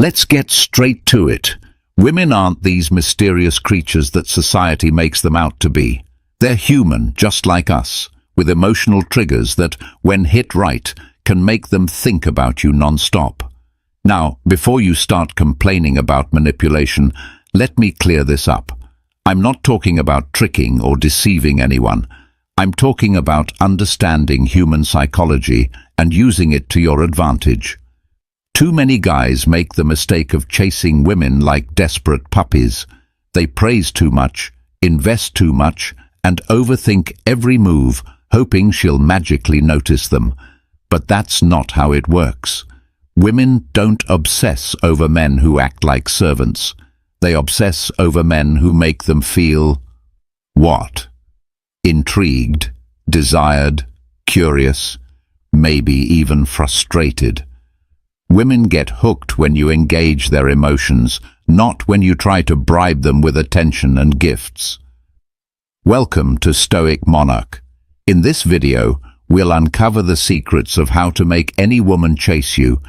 Let's get straight to it. Women aren't these mysterious creatures that society makes them out to be. They're human, just like us, with emotional triggers that, when hit right, can make them think about you non-stop. Now, before you start complaining about manipulation, let me clear this up. I'm not talking about tricking or deceiving anyone. I'm talking about understanding human psychology and using it to your advantage. Too many guys make the mistake of chasing women like desperate puppies. They praise too much, invest too much, and overthink every move, hoping she'll magically notice them. But that's not how it works. Women don't obsess over men who act like servants. They obsess over men who make them feel... what? Intrigued, desired, curious, maybe even frustrated. Women get hooked when you engage their emotions, not when you try to bribe them with attention and gifts. Welcome to Stoic Monarch. In this video, we'll uncover the secrets of how to make any woman chase you,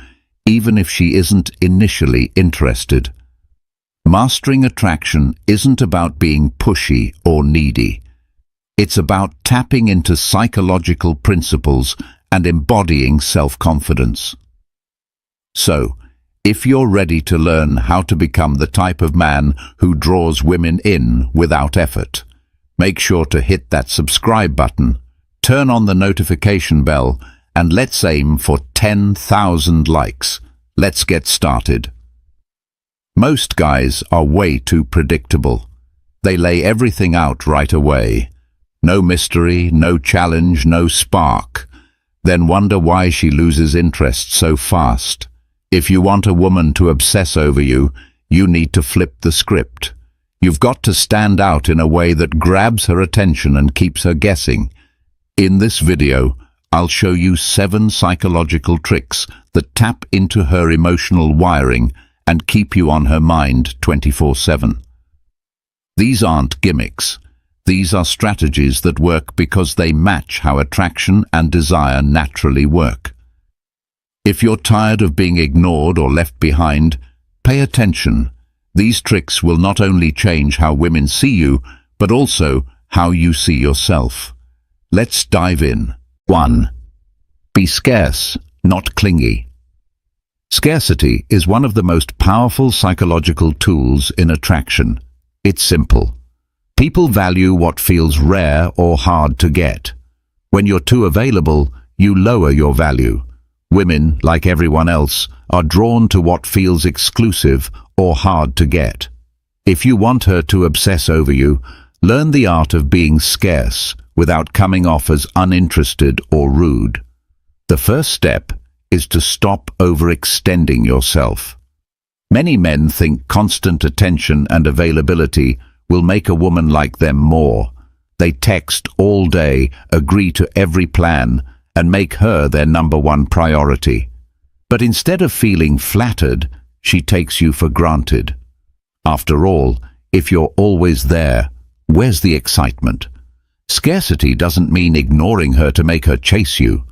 even if she isn't initially interested. Mastering attraction isn't about being pushy or needy. It's about tapping into psychological principles and embodying self-confidence. So, if you're ready to learn how to become the type of man who draws women in without effort, make sure to hit that subscribe button, turn on the notification bell, and let's aim for 10,000 likes. Let's get started. Most guys are way too predictable. They lay everything out right away. No mystery, no challenge, no spark. Then wonder why she loses interest so fast. If you want a woman to obsess over you, you need to flip the script. You've got to stand out in a way that grabs her attention and keeps her guessing. In this video, I'll show you 7 psychological tricks that tap into her emotional wiring and keep you on her mind 24/7. These aren't gimmicks. These are strategies that work because they match how attraction and desire naturally work. If you're tired of being ignored or left behind, pay attention. These tricks will not only change how women see you, but also how you see yourself. Let's dive in. 1. Be scarce, not clingy. Scarcity is one of the most powerful psychological tools in attraction. It's simple. People value what feels rare or hard to get. When you're too available, you lower your value. Women, like everyone else, are drawn to what feels exclusive or hard to get. If you want her to obsess over you, learn the art of being scarce without coming off as uninterested or rude. The first step is to stop overextending yourself. Many men think constant attention and availability will make a woman like them more. They text all day, agree to every plan, and make her their #1 priority. But instead of feeling flattered, she takes you for granted. After all, if you're always there, where's the excitement? Scarcity doesn't mean ignoring her to make her chase you.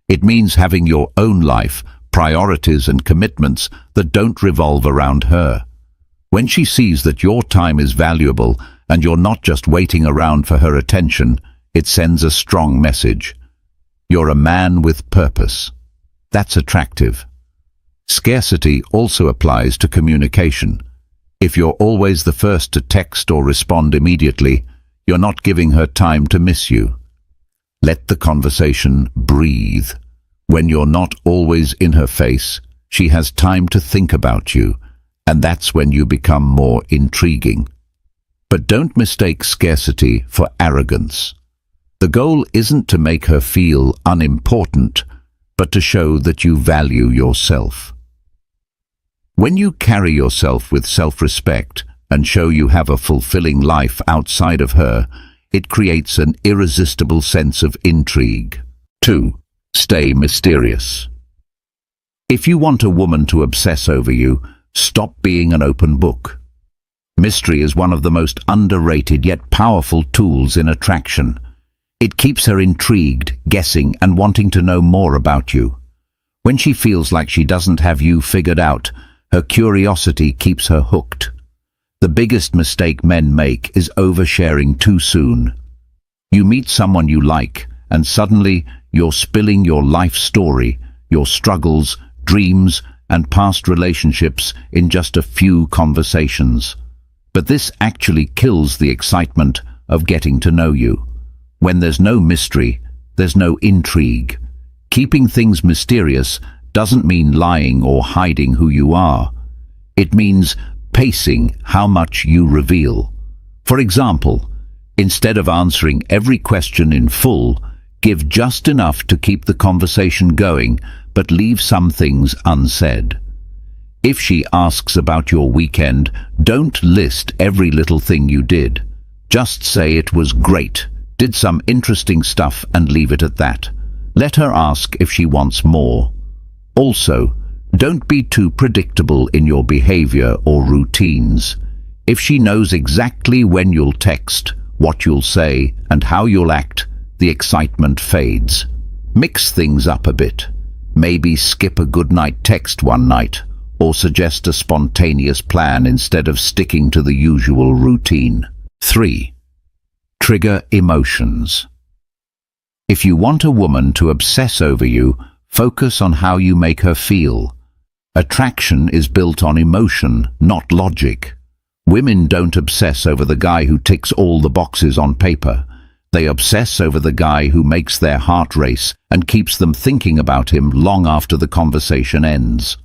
It means having your own life, priorities and commitments that don't revolve around her. When she sees that your time is valuable and you're not just waiting around for her attention, it sends a strong message. You're a man with purpose. That's attractive. Scarcity also applies to communication. If you're always the first to text or respond immediately, you're not giving her time to miss you. Let the conversation breathe. When you're not always in her face, she has time to think about you, and that's when you become more intriguing. But don't mistake scarcity for arrogance. The goal isn't to make her feel unimportant, but to show that you value yourself. When you carry yourself with self-respect and show you have a fulfilling life outside of her, it creates an irresistible sense of intrigue. 2. Stay mysterious. If you want a woman to obsess over you, stop being an open book. Mystery is one of the most underrated yet powerful tools in attraction. It keeps her intrigued, guessing, and wanting to know more about you. When she feels like she doesn't have you figured out, Her curiosity keeps her hooked. The biggest mistake men make is oversharing too soon. You meet someone you like, and suddenly you're spilling your life story, your struggles, dreams, and past relationships in just a few conversations. But this actually kills the excitement of getting to know you. When there's no mystery, there's no intrigue. Keeping things mysterious doesn't mean lying or hiding who you are. It means pacing how much you reveal. For example, instead of answering every question in full, give just enough to keep the conversation going, but leave some things unsaid. If she asks about your weekend, don't list every little thing you did. Just say it was great, did some interesting stuff, and leave it at that. Let her ask if she wants more. Also, don't be too predictable in your behavior or routines. If she knows exactly when you'll text, what you'll say, and how you'll act, the excitement fades. Mix things up a bit. Maybe skip a goodnight text one night, or suggest a spontaneous plan instead of sticking to the usual routine. 3. Trigger emotions. If you want a woman to obsess over you, focus on how you make her feel. Attraction is built on emotion, not logic. Women don't obsess over the guy who ticks all the boxes on paper. They obsess over the guy who makes their heart race and keeps them thinking about him long after the conversation ends.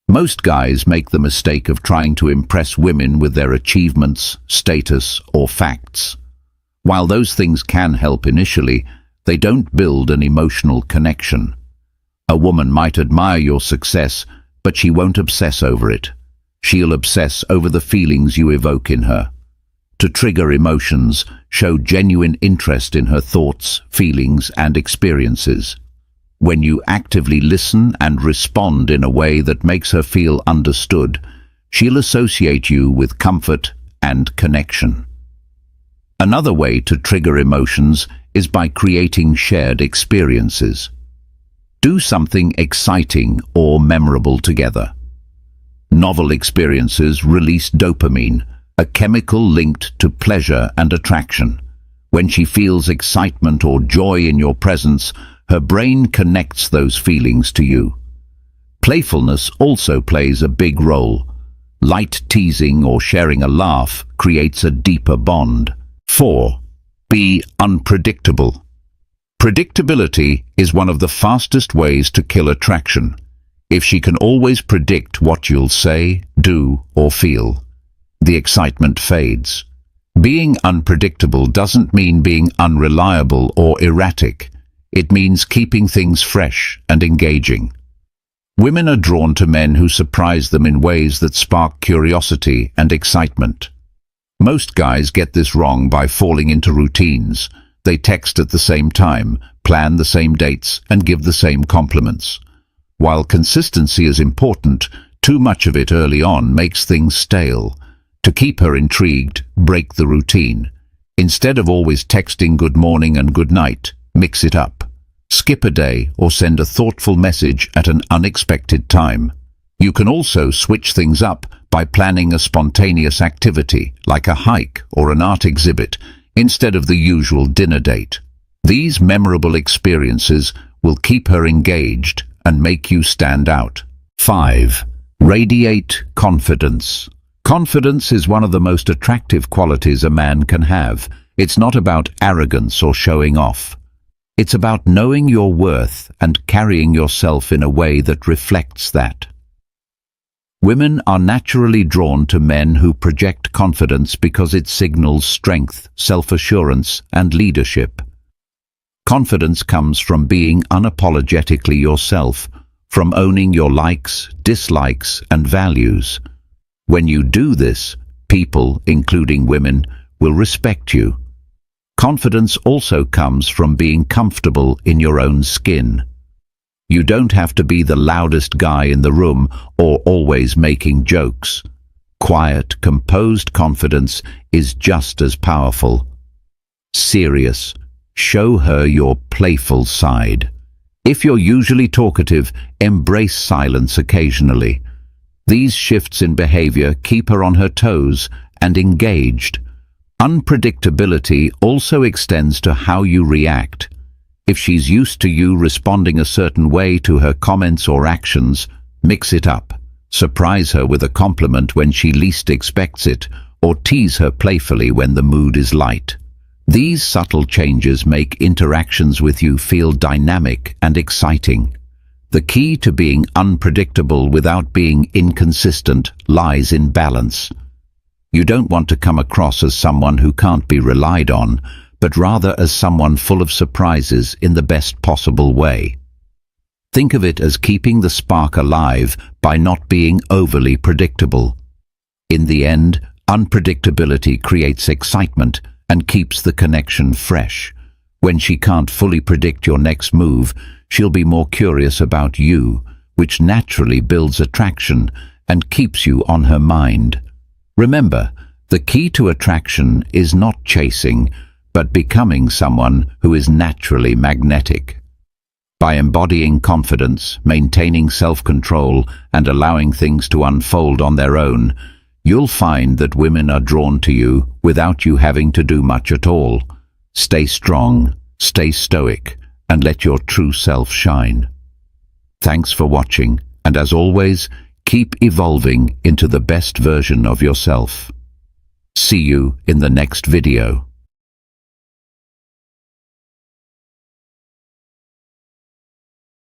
Most guys make the mistake of trying to impress women with their achievements, status, or facts. While those things can help initially, they don't build an emotional connection. A woman might admire your success, but she won't obsess over it. She'll obsess over the feelings you evoke in her. To trigger emotions, show genuine interest in her thoughts, feelings, and experiences. When you actively listen and respond in a way that makes her feel understood, she'll associate you with comfort and connection. Another way to trigger emotions is by creating shared experiences. Do something exciting or memorable together. Novel experiences release dopamine, a chemical linked to pleasure and attraction. When she feels excitement or joy in your presence, her brain connects those feelings to you. Playfulness also plays a big role. Light teasing or sharing a laugh creates a deeper bond. 4. Be unpredictable. Predictability is one of the fastest ways to kill attraction. If she can always predict what you'll say, do, or feel, the excitement fades. Being unpredictable doesn't mean being unreliable or erratic. It means keeping things fresh and engaging. Women are drawn to men who surprise them in ways that spark curiosity and excitement. Most guys get this wrong by falling into routines. They text at the same time, plan the same dates, and give the same compliments. While consistency is important, too much of it early on makes things stale. To keep her intrigued, break the routine. Instead of always texting good morning and good night, mix it up. Skip a day or send a thoughtful message at an unexpected time. You can also switch things up by planning a spontaneous activity, like a hike or an art exhibit, instead of the usual dinner date. These memorable experiences will keep her engaged and make you stand out. 5. Radiate confidence. Confidence is one of the most attractive qualities a man can have. It's not about arrogance or showing off. It's about knowing your worth and carrying yourself in a way that reflects that. Women are naturally drawn to men who project confidence because it signals strength, self-assurance, and leadership. Confidence comes from being unapologetically yourself, from owning your likes, dislikes, and values. When you do this, people, including women, will respect you. Confidence also comes from being comfortable in your own skin. You don't have to be the loudest guy in the room or always making jokes. Quiet, composed confidence is just as powerful. Serious. Show her your playful side. If you're usually talkative, embrace silence occasionally. These shifts in behavior keep her on her toes and engaged. Unpredictability also extends to how you react. If she's used to you responding a certain way to her comments or actions, mix it up. Surprise her with a compliment when she least expects it, or tease her playfully when the mood is light. These subtle changes make interactions with you feel dynamic and exciting. The key to being unpredictable without being inconsistent lies in balance. You don't want to come across as someone who can't be relied on, but rather as someone full of surprises in the best possible way. Think of it as keeping the spark alive by not being overly predictable. In the end, unpredictability creates excitement and keeps the connection fresh. When she can't fully predict your next move, she'll be more curious about you, which naturally builds attraction and keeps you on her mind. Remember, the key to attraction is not chasing, but becoming someone who is naturally magnetic. By embodying confidence, maintaining self-control, and allowing things to unfold on their own, you'll find that women are drawn to you without you having to do much at all. Stay strong, stay stoic, and let your true self shine. Thanks for watching, and as always, keep evolving into the best version of yourself. See you in the next video.